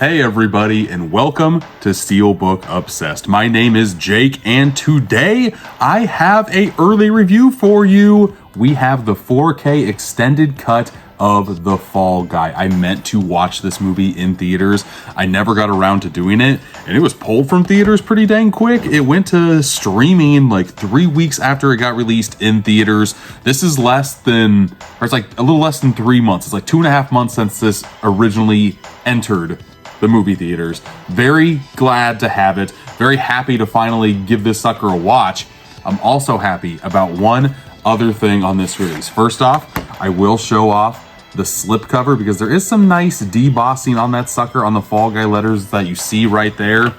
Hey everybody, and welcome to Steelbook Obsessed. My name is Jake, and today I have a early review for you. We have the 4K extended cut of The Fall Guy. I meant to watch this movie in theaters. I never got around to doing it, and it was pulled from theaters pretty dang quick. It went to streaming like 3 weeks after it got released in theaters. This is it's like a little less than 3 months. It's like 2.5 months since this originally entered the movie theaters. Very glad to have it. Very happy to finally give this sucker a watch. I'm also happy about one other thing on this release. First off, I will show off the slipcover because there is some nice debossing on that sucker on the Fall Guy letters that you see right there.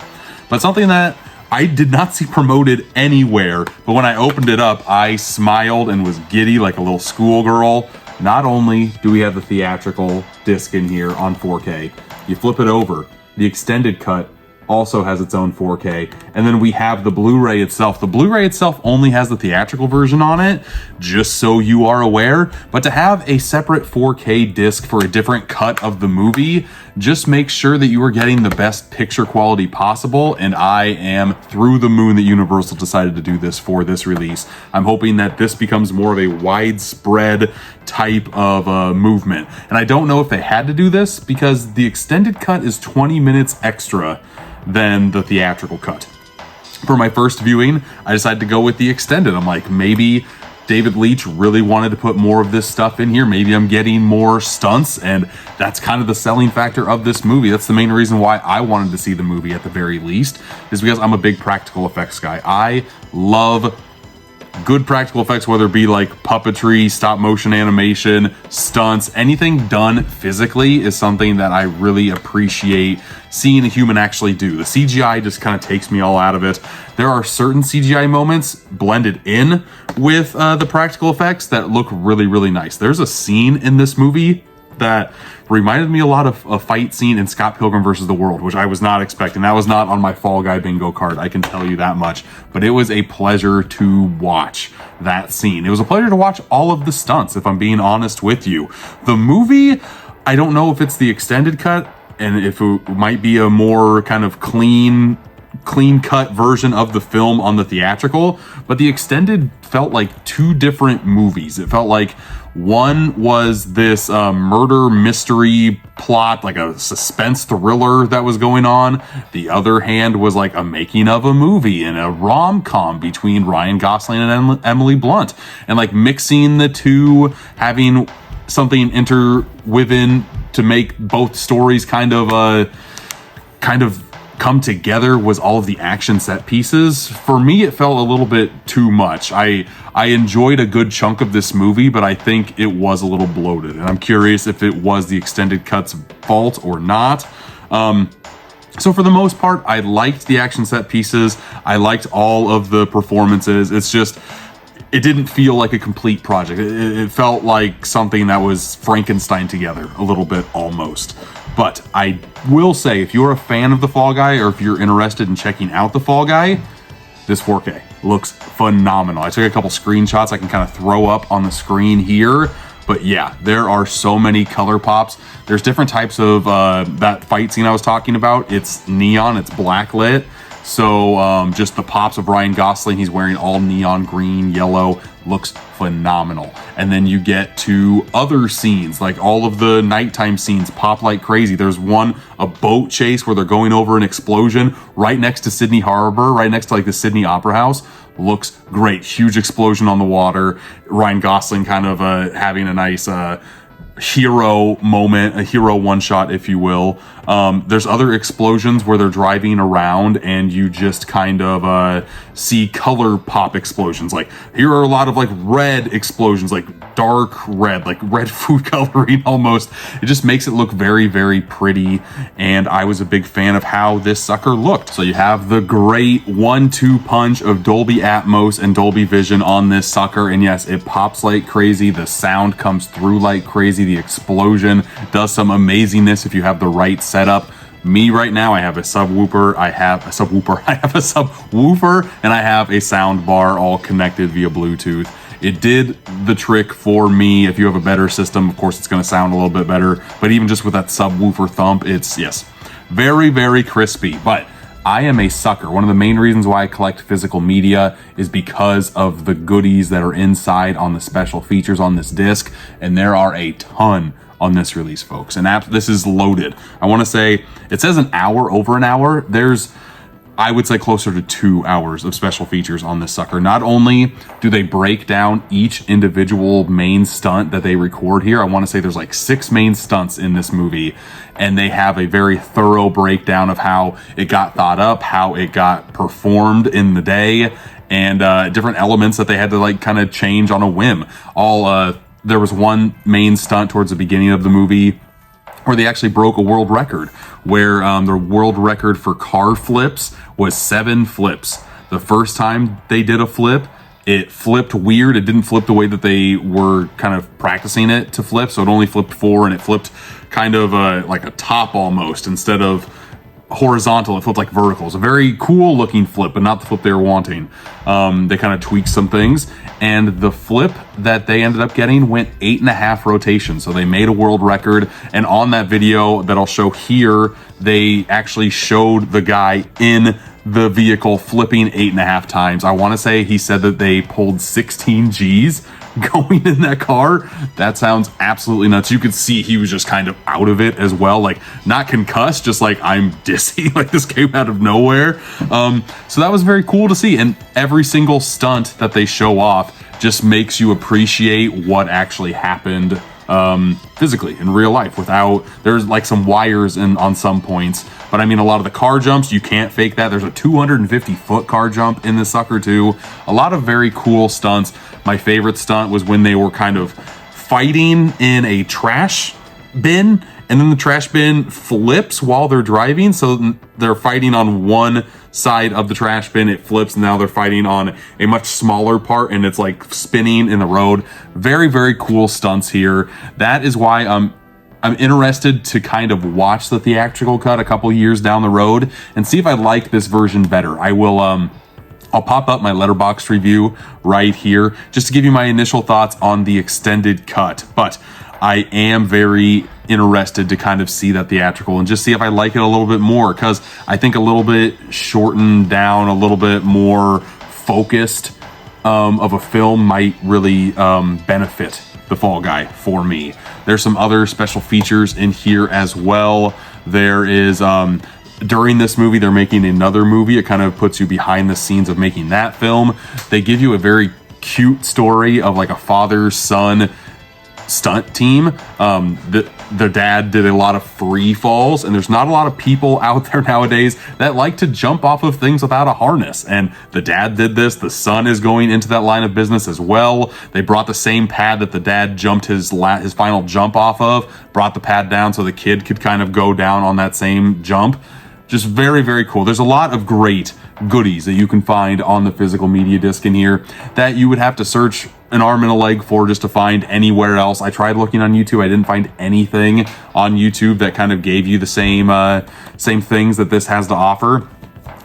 But something that I did not see promoted anywhere, but when I opened it up, I smiled and was giddy like a little schoolgirl. Not only do we have the theatrical disc in here on 4K, you flip it over, the extended cut also has its own 4K, and then we have the Blu-ray itself. The Blu-ray itself only has the theatrical version on it, just so you are aware, but to have a separate 4K disc for a different cut of the movie, just make sure that you are getting the best picture quality possible, and I am through the moon that Universal decided to do this for this release. I'm hoping that this becomes more of a widespread type of movement, and I don't know if they had to do this because the extended cut is 20 minutes extra than the theatrical cut. For my first viewing, I decided to go with the extended. I'm like, maybe David Leitch really wanted to put more of this stuff in here. Maybe I'm getting more stunts, and that's kind of the selling factor of this movie. That's the main reason why I wanted to see the movie at the very least, is because I'm a big practical effects guy. I love good practical effects, whether it be like puppetry, stop motion animation, stunts, anything done physically is something that I really appreciate seeing a human actually do. The CGI just kind of takes me all out of it. There are certain CGI moments blended in with the practical effects that look really, really nice. There's a scene in this movie that reminded me a lot of a fight scene in Scott Pilgrim vs. the World, which I was not expecting. That was not on my Fall Guy bingo card, I can tell you that much. But it was a pleasure to watch that scene. It was a pleasure to watch all of the stunts, if I'm being honest with you. The movie, I don't know if it's the extended cut, and if it might be a more kind of clean cut version of the film on the theatrical, but the extended felt like two different movies. It felt like one was this murder mystery plot, like a suspense thriller that was going on. The other hand was like a making of a movie and a rom-com between Ryan Gosling and Emily Blunt, and like mixing the two, having something interwoven to make both stories kind of come together was all of the action set pieces. For me, it felt a little bit too much. I enjoyed a good chunk of this movie, but I think it was a little bloated, and I'm curious if it was the extended cut's fault or not. So for the most part, I liked the action set pieces. I liked all of the performances. It's just, it didn't feel like a complete project. It felt like something that was Frankenstein together a little bit almost. But I will say, if you're a fan of The Fall Guy, or if you're interested in checking out The Fall Guy, this 4K looks phenomenal. I took a couple screenshots I can kind of throw up on the screen here. But yeah, there are so many color pops. There's different types of that fight scene I was talking about. It's neon, it's black lit. So just the pops of Ryan Gosling, he's wearing all neon green, yellow, looks phenomenal. And then you get to other scenes, like all of the nighttime scenes pop like crazy. There's one, a boat chase where they're going over an explosion right next to Sydney Harbor, right next to like the Sydney Opera House. Looks great. Huge explosion on the water. Ryan Gosling kind of having a nice hero moment, a hero one shot, if you will. There's other explosions where they're driving around and you just kind of see color pop explosions. Like here are a lot of like red explosions, like dark red, like red food coloring almost. It just makes it look very, very pretty. And I was a big fan of how this sucker looked. So you have the great 1-2 punch of Dolby Atmos and Dolby Vision on this sucker. And yes, it pops like crazy. The sound comes through like crazy. The explosion does some amazingness if you have the right setup. Me right now, I have a subwoofer, I have a subwoofer, and I have a sound bar all connected via Bluetooth. It did the trick for me. If you have a better system, of course, it's going to sound a little bit better. But even just with that subwoofer thump, it's, yes, very, very crispy. But I am a sucker. One of the main reasons why I collect physical media is because of the goodies that are inside on the special features on this disc, and there are a ton on this release, folks. And this is loaded. I want to say, it says an hour, over an hour. There's, I would say, closer to 2 hours of special features on this sucker. Not only do they break down each individual main stunt that they record here, I want to say there's like 6 main stunts in this movie, and they have a very thorough breakdown of how it got thought up, how it got performed in the day, and different elements that they had to like kind of change on a whim. There was one main stunt towards the beginning of the movie where they actually broke a world record, where the world record for car flips was 7 flips. The first time they did a flip, it flipped weird. It didn't flip the way that they were kind of practicing it to flip, so it only flipped 4, and it flipped kind of like a top almost. Instead of horizontal, it flipped like vertical. It's a very cool looking flip, but not the flip they were wanting. They kind of tweaked some things, and the flip that they ended up getting went 8.5 rotations. So they made a world record, and on that video that I'll show here, they actually showed the guy in the vehicle flipping 8.5 times. I want to say he said that they pulled 16 G's going in that car. That sounds absolutely nuts. You could see he was just kind of out of it as well, like not concussed, just like I'm dizzy. Like this came out of nowhere. So that was very cool to see, and every single stunt that they show off just makes you appreciate what actually happened physically in real life. There's like some wires on some points, but I mean, a lot of the car jumps, you can't fake that. There's a 250-foot car jump in this sucker too. A lot of very cool stunts. My favorite stunt was when they were kind of fighting in a trash bin, and then the trash bin flips while they're driving. So they're fighting on one side of the trash bin, it flips, and now they're fighting on a much smaller part, and it's like spinning in the road. Very, very cool stunts here. That is why I'm interested to kind of watch the theatrical cut a couple years down the road and see if I like this version better. I'll pop up my Letterboxd review right here just to give you my initial thoughts on the extended cut. But I am very interested to kind of see that theatrical and just see if I like it a little bit more, because I think a little bit shortened down, a little bit more focused of a film might really benefit the Fall Guy for me. There's some other special features in here as well. There is during this movie, they're making another movie. It kind of puts you behind the scenes of making that film. They give you a very cute story of like a father-son stunt team. The dad did a lot of free falls, and there's not a lot of people out there nowadays that like to jump off of things without a harness, and the dad did this. The son is going into that line of business as well. They brought the same pad that the dad jumped his final jump off of, brought the pad down so the kid could kind of go down on that same jump. Just very, very cool. There's a lot of great goodies that you can find on the physical media disc in here that you would have to search an arm and a leg for just to find anywhere else. I tried looking on YouTube. I didn't find anything on YouTube that kind of gave you the same things that this has to offer.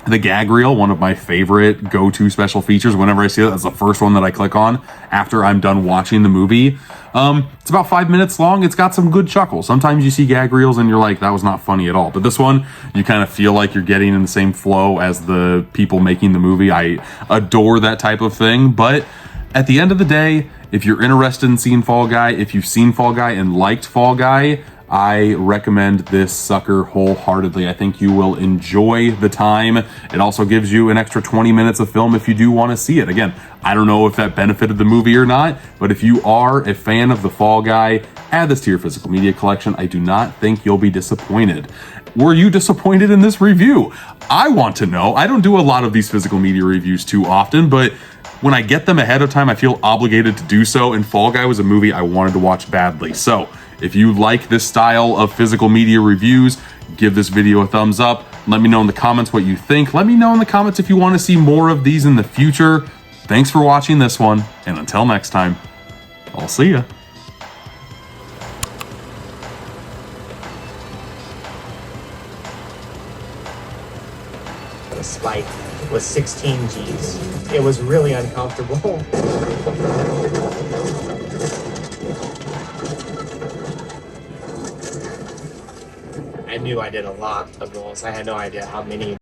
The gag reel, one of my favorite go-to special features. Whenever I see it, that's the first one that I click on after I'm done watching the movie. It's about 5 minutes long. It's got some good chuckles. Sometimes you see gag reels and you're like, that was not funny at all. But this one, you kind of feel like you're getting in the same flow as the people making the movie. I adore that type of thing. But at the end of the day, if you're interested in seeing Fall Guy, if you've seen Fall Guy and liked Fall Guy, I recommend this sucker wholeheartedly. I think you will enjoy the time. It also gives you an extra 20 minutes of film if you do want to see it. Again, I don't know if that benefited the movie or not, but if you are a fan of the Fall Guy, add this to your physical media collection. I do not think you'll be disappointed. Were you disappointed in this review? I want to know. I don't do a lot of these physical media reviews too often, but when I get them ahead of time, I feel obligated to do so, and Fall Guy was a movie I wanted to watch badly. So if you like this style of physical media reviews, give this video a thumbs up. Let me know in the comments what you think. Let me know in the comments if you want to see more of these in the future. Thanks for watching this one, and until next time, I'll see ya. The spike was 16 G's. It was really uncomfortable. I knew I did a lot of goals. I had no idea how many